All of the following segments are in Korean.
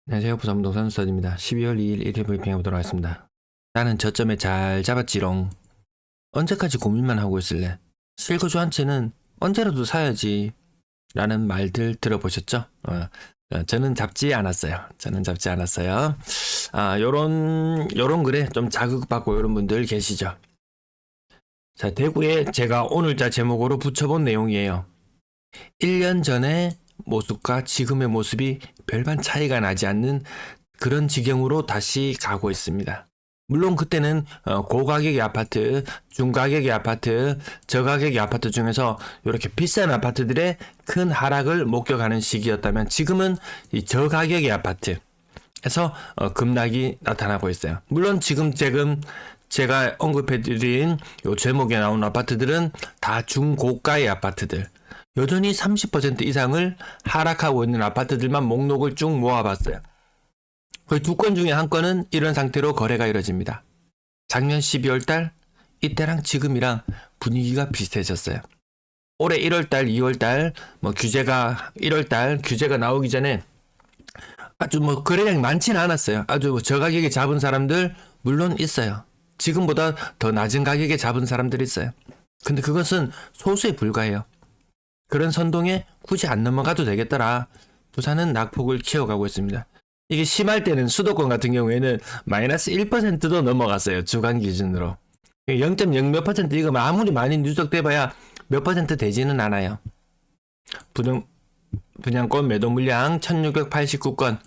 안녕하세요. 부산부동산 수사입니다. 12월 2일 1일 브리핑 해보도록 하겠습니다. 나는 저점에 잘 잡았지롱. 언제까지 고민만 하고 있을래? 실거주 한 채는 언제라도 사야지. 라는 말들 들어보셨죠? 저는 잡지 않았어요. 요런 글에 좀 자극받고 요런 분들 계시죠? 자, 대구에 제가 오늘자 제목으로 붙여본 내용이에요. 1년 전에 모습과 지금의 모습이 별반 차이가 나지 않는 그런 지경으로 다시 가고 있습니다. 물론 그때는 고가격의 아파트, 중가격의 아파트, 저가격의 아파트 중에서 이렇게 비싼 아파트들의 큰 하락을 목격하는 시기였다면 지금은 이 저가격의 아파트에서 급락이 나타나고 있어요. 물론 지금 제가 언급해드린 요 제목에 나온 아파트들은 다 중고가의 아파트들. 여전히 30% 이상을 하락하고 있는 아파트들만 목록을 쭉 모아봤어요. 거의 2건 중에 한 건은 이런 상태로 거래가 이뤄집니다. 작년 12월달 이때랑 지금이랑 분위기가 비슷해졌어요. 올해 1월달, 2월달 규제가 1월달 규제가 나오기 전에 아주 거래량이 많지는 않았어요. 아주 저가격에 잡은 사람들 물론 있어요. 지금보다 더 낮은 가격에 잡은 사람들이 있어요. 근데 그것은 소수에 불과해요. 그런 선동에 굳이 안 넘어가도 되겠더라. 부산은 낙폭을 키워가고 있습니다. 이게 심할 때는 수도권 같은 경우에는 마이너스 1%도 넘어갔어요. 주간 기준으로. 0.0 몇 퍼센트 이거 아무리 많이 누적돼봐야 몇 퍼센트 되지는 않아요. 분양권 매도 물량 1689건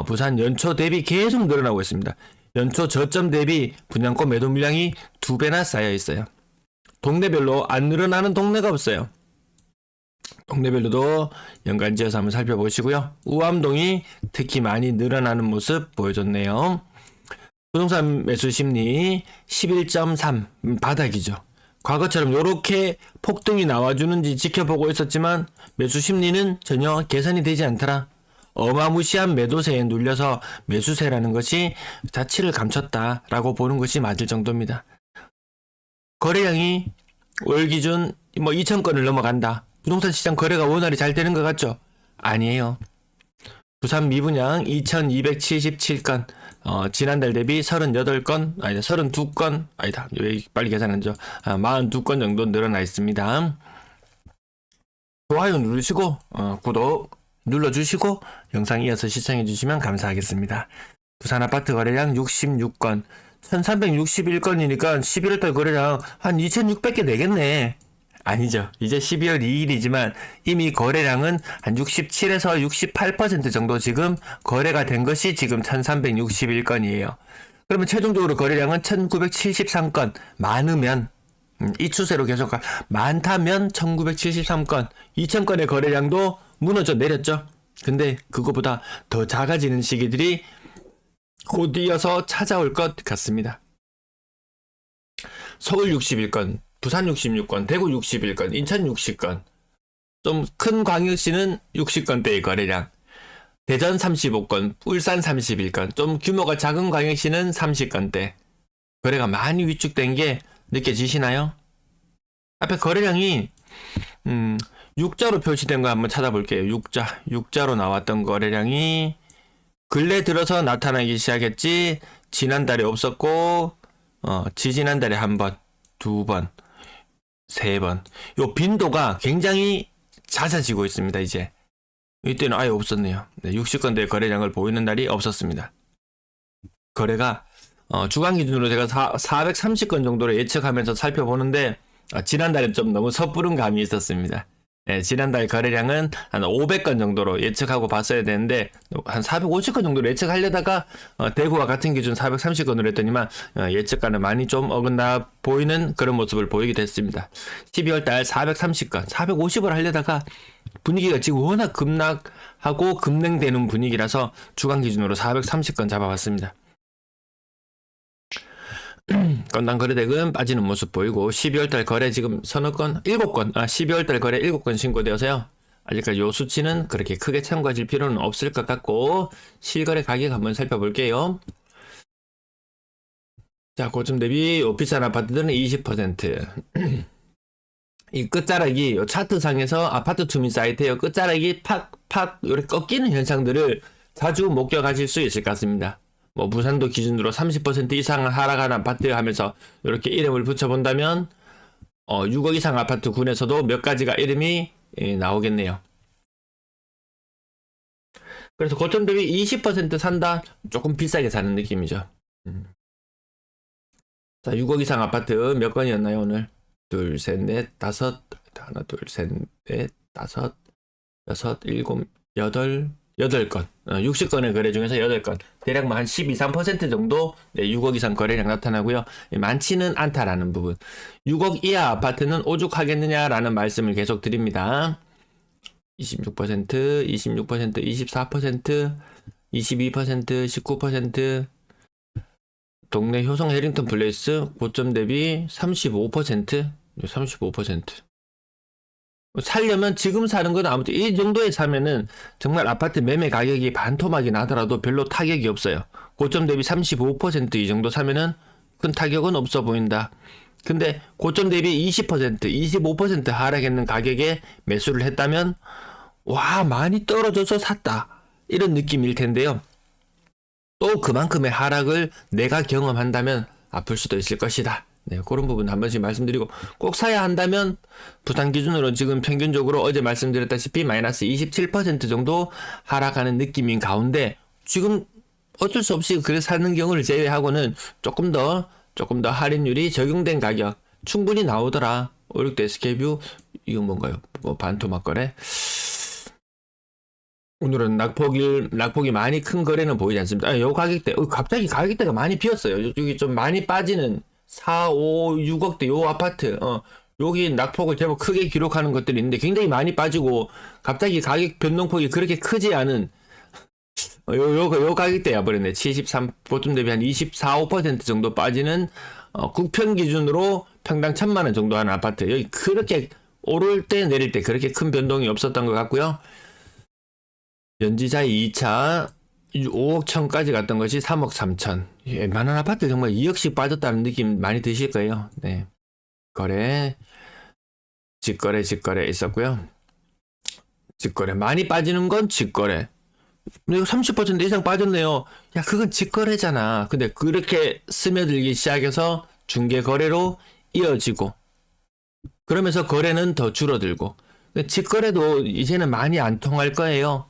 부산 연초 대비 계속 늘어나고 있습니다. 연초 저점 대비 분양권 매도 물량이 2배나 쌓여 있어요. 동네별로 안 늘어나는 동네가 없어요. 동네별로도 연관지어서 한번 살펴보시고요. 우암동이 특히 많이 늘어나는 모습 보여줬네요. 부동산 매수 심리 11.3 바닥이죠. 과거처럼 이렇게 폭등이 나와주는지 지켜보고 있었지만 매수 심리는 전혀 개선이 되지 않더라. 어마무시한 매도세에 눌려서 매수세라는 것이 자취를 감췄다라고 보는 것이 맞을 정도입니다. 거래량이 월 기준 2,000건을 넘어간다. 부동산 시장 거래가 원활히 잘 되는 것 같죠? 아니에요. 부산 미분양 2277건, 지난달 대비 32건, 아니다, 32건, 아니다, 왜 빨리 계산하죠? 42건 정도 늘어나 있습니다. 좋아요 누르시고, 구독 눌러주시고, 영상 이어서 시청해주시면 감사하겠습니다. 부산 아파트 거래량 66건, 1361건이니까 11월달 거래량 한 2600개 되겠네. 아니죠. 이제 12월 2일이지만 이미 거래량은 한 67에서 68% 정도 지금 거래가 된 것이 지금 1361건이에요. 그러면 최종적으로 거래량은 1973건 많으면 이 추세로 계속 많다면 1973건 2000건의 거래량도 무너져 내렸죠. 근데 그거보다 더 작아지는 시기들이 곧 이어서 찾아올 것 같습니다. 서울 61건, 부산 66건, 대구 61건, 인천 60건, 좀 큰 광역시는 60건대의 거래량, 대전 35건, 울산 31건, 좀 규모가 작은 광역시는 30건대. 거래가 많이 위축된 게 느껴지시나요? 앞에 거래량이 6자로 표시된 거 한번 찾아볼게요. 6자로 나왔던 거래량이 근래 들어서 나타나기 시작했지. 지난달에 없었고 지지난달에 한 번, 2번, 3번. 요 빈도가 굉장히 잦아지고 있습니다. 이제 이때는 아예 없었네요. 60건대 거래량을 보이는 날이 없었습니다. 거래가 주간 기준으로 제가 430건 정도로 예측하면서 살펴보는데 지난달에 좀 너무 섣부른 감이 있었습니다. 네, 지난달 거래량은 한 500건 정도로 예측하고 봤어야 되는데 한 450건 정도로 예측하려다가 대구와 같은 기준 430건으로 했더니만 예측과는 많이 좀 어긋나 보이는 그런 모습을 보이게 됐습니다. 12월달 430건, 450을 하려다가 분위기가 지금 워낙 급락하고 급냉되는 분위기라서 주간 기준으로 430건 잡아봤습니다. 건당 거래액은 빠지는 모습 보이고 12월달 거래 지금 서너 건? 7건 12월달 거래 7건 신고되어서요. 아직까지 요 수치는 그렇게 크게 참고하실 필요는 없을 것 같고 실거래 가격 한번 살펴볼게요. 자, 고점 대비 비싼 아파트들은 20%. 이 끝자락이 요 차트상에서 아파트 투미 사이트에요. 끝자락이 팍팍 이렇게 꺾이는 현상들을 자주 목격하실 수 있을 것 같습니다. 뭐 부산도 기준으로 30% 이상 하락하는 아파트 하면서 이렇게 이름을 붙여본다면 6억 이상 아파트 군에서도 몇 가지가 이름이 나오겠네요. 그래서 고점 대비 20% 산다? 조금 비싸게 사는 느낌이죠. 자, 6억 이상 아파트 몇 건이었나요, 오늘? 둘, 셋, 넷, 다섯, 하나, 둘, 셋, 넷, 다섯, 여섯, 일곱, 여덟, 8건. 60건의 거래 중에서 8건. 대략 한 12, 3% 정도 6억 이상 거래량 나타나고요. 많지는 않다라는 부분. 6억 이하 아파트는 오죽하겠느냐라는 말씀을 계속 드립니다. 26%, 26%, 24%, 22%, 19%, 동네 효성 해링턴 플레이스 고점 대비 35%, 35%. 살려면 지금 사는 건 아무튼 이 정도에 사면은 정말 아파트 매매 가격이 반토막이 나더라도 별로 타격이 없어요. 고점 대비 35%이 정도 사면은 큰 타격은 없어 보인다. 근데 고점 대비 20%, 25% 하락했는 가격에 매수를 했다면 와, 많이 떨어져서 샀다. 이런 느낌일 텐데요. 또 그만큼의 하락을 내가 경험한다면 아플 수도 있을 것이다. 네, 그런 부분 한 번씩 말씀드리고, 꼭 사야 한다면 부산 기준으로 지금 평균적으로 어제 말씀드렸다시피 마이너스 27% 정도 하락하는 느낌인 가운데, 지금 어쩔 수 없이 그래 사는 경우를 제외하고는 조금 더 할인율이 적용된 가격 충분히 나오더라. 56대 SK뷰, 이건 뭔가요? 뭐 반토막 거래? 오늘은 낙폭이 많이 큰 거래는 보이지 않습니다. 요 가격대, 갑자기 가격대가 많이 비었어요. 여기 좀 많이 빠지는 4, 5, 6억대 요 아파트, 여기 낙폭을 제법 크게 기록하는 것들이 있는데 굉장히 많이 빠지고 갑자기 가격 변동폭이 그렇게 크지 않은 요 가격대야 버렸네. 73, 보통 대비 한 24, 5% 정도 빠지는 국평 기준으로 평당 1,000만 원 정도 하는 아파트. 여기 그렇게 오를 때 내릴 때 그렇게 큰 변동이 없었던 것 같고요. 연지자의 2차 5억 1천까지 갔던 것이 3억 3천. 웬만한 아파트 정말 2억씩 빠졌다는 느낌 많이 드실 거예요. 네. 거래, 직거래 있었고요. 직거래 많이 빠지는 건 직거래. 근데 이거 30% 이상 빠졌네요. 야, 그건 직거래잖아. 근데 그렇게 스며들기 시작해서 중개거래로 이어지고, 그러면서 거래는 더 줄어들고, 직거래도 이제는 많이 안 통할 거예요.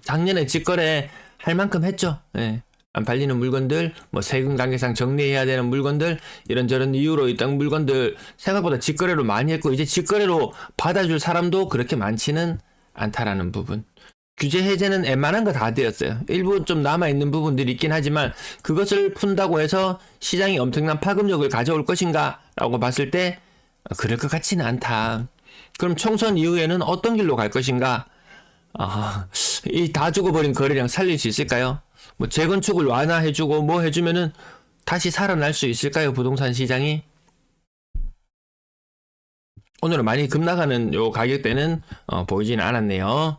작년에 직거래 할 만큼 했죠. 예. 안 팔리는 물건들, 뭐 세금 관계상 정리해야 되는 물건들, 이런저런 이유로 있던 물건들 생각보다 직거래로 많이 했고, 이제 직거래로 받아줄 사람도 그렇게 많지는 않다라는 부분. 규제 해제는 웬만한 거 다 되었어요. 일부 좀 남아있는 부분들이 있긴 하지만 그것을 푼다고 해서 시장이 엄청난 파급력을 가져올 것인가 라고 봤을 때 그럴 것 같지는 않다. 그럼 총선 이후에는 어떤 길로 갈 것인가? 이 다 죽어버린 거래량 살릴 수 있을까요? 뭐 재건축을 완화해주고 뭐 해주면은 다시 살아날 수 있을까요? 부동산 시장이? 오늘은 많이 급락하는 요 가격대는 보이지는 않았네요.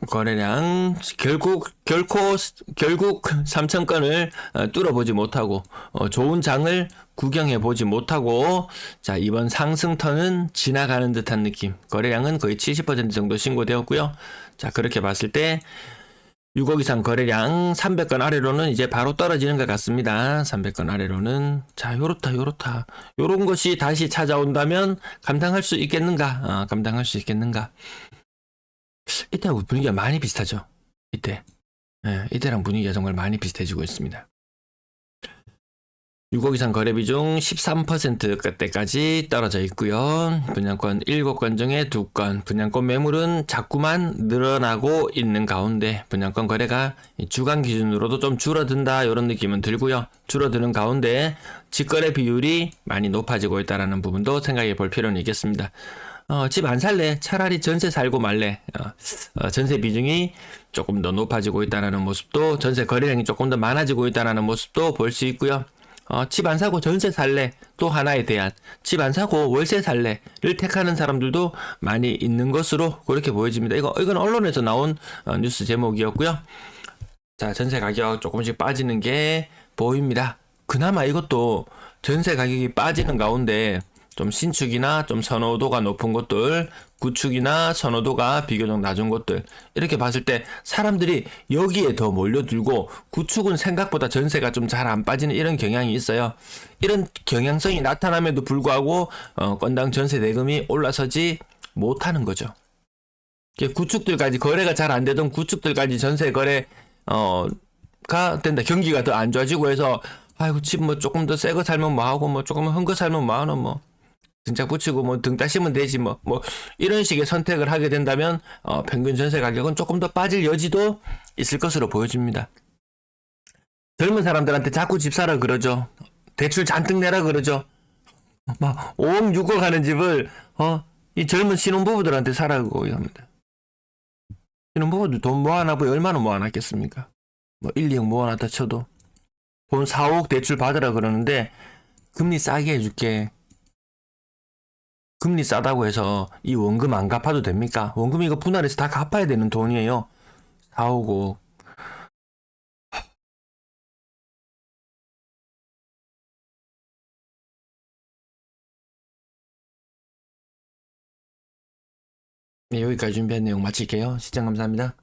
거래량 결국 3,000건을 뚫어보지 못하고 좋은 장을 구경해 보지 못하고, 자, 이번 상승턴은 지나가는 듯한 느낌. 거래량은 거의 70% 정도 신고되었고요. 자, 그렇게 봤을 때 6억 이상 거래량 300건 아래로는 이제 바로 떨어지는 것 같습니다. 300건 아래로는. 자, 요렇다. 요런 것이 다시 찾아온다면 감당할 수 있겠는가? 감당할 수 있겠는가? 이때하고 분위기가 많이 비슷하죠. 이때랑 분위기가 정말 많이 비슷해지고 있습니다. 6억 이상 거래 비중 13%대까지 떨어져 있고요. 분양권 7건 중에 2건, 분양권 매물은 자꾸만 늘어나고 있는 가운데 분양권 거래가 주간 기준으로도 좀 줄어든다 이런 느낌은 들고요. 줄어드는 가운데 직거래 비율이 많이 높아지고 있다는 부분도 생각해 볼 필요는 있겠습니다. 집 안 살래? 차라리 전세 살고 말래? 전세 비중이 조금 더 높아지고 있다는 모습도, 전세 거래량이 조금 더 많아지고 있다는 모습도 볼 수 있고요. 집 안 사고 전세 살래? 또 하나에 대한, 집 안 사고 월세 살래를 택하는 사람들도 많이 있는 것으로 그렇게 보여집니다. 이건 언론에서 나온 뉴스 제목이었고요. 자, 전세 가격 조금씩 빠지는 게 보입니다. 그나마 이것도 전세 가격이 빠지는 가운데 좀 신축이나 좀 선호도가 높은 곳들, 구축이나 선호도가 비교적 낮은 곳들, 이렇게 봤을 때 사람들이 여기에 더 몰려들고 구축은 생각보다 전세가 좀 잘 안 빠지는 이런 경향이 있어요. 이런 경향성이 나타남에도 불구하고 건당 전세 대금이 올라서지 못하는 거죠. 구축들까지 거래가 잘 안 되던 구축들까지 전세 거래 가 된다. 경기가 더 안 좋아지고 해서 아이고 집 뭐 조금 더 새 거 살면 뭐 하고 뭐 조금 헌 거 살면 뭐 하노 뭐 등짝 붙이고 뭐 등 따시면 되지 뭐 이런 식의 선택을 하게 된다면 평균 전세 가격은 조금 더 빠질 여지도 있을 것으로 보여집니다. 젊은 사람들한테 자꾸 집 사라 그러죠. 대출 잔뜩 내라 그러죠. 막 5억 6억 하는 집을 이 젊은 신혼부부들한테 사라고 합니다. 신혼부부들 돈 모아놔보여 얼마나 모아놨겠습니까? 뭐 1, 2억 모아놨다 쳐도 돈 4, 5억 대출 받으라 그러는데 금리 싸게 해줄게. 금리 싸다고 해서 이 원금 안 갚아도 됩니까? 원금 이거 분할해서 다 갚아야 되는 돈이에요. 4, 5억. 네, 여기까지 준비한 내용 마칠게요. 시청 감사합니다.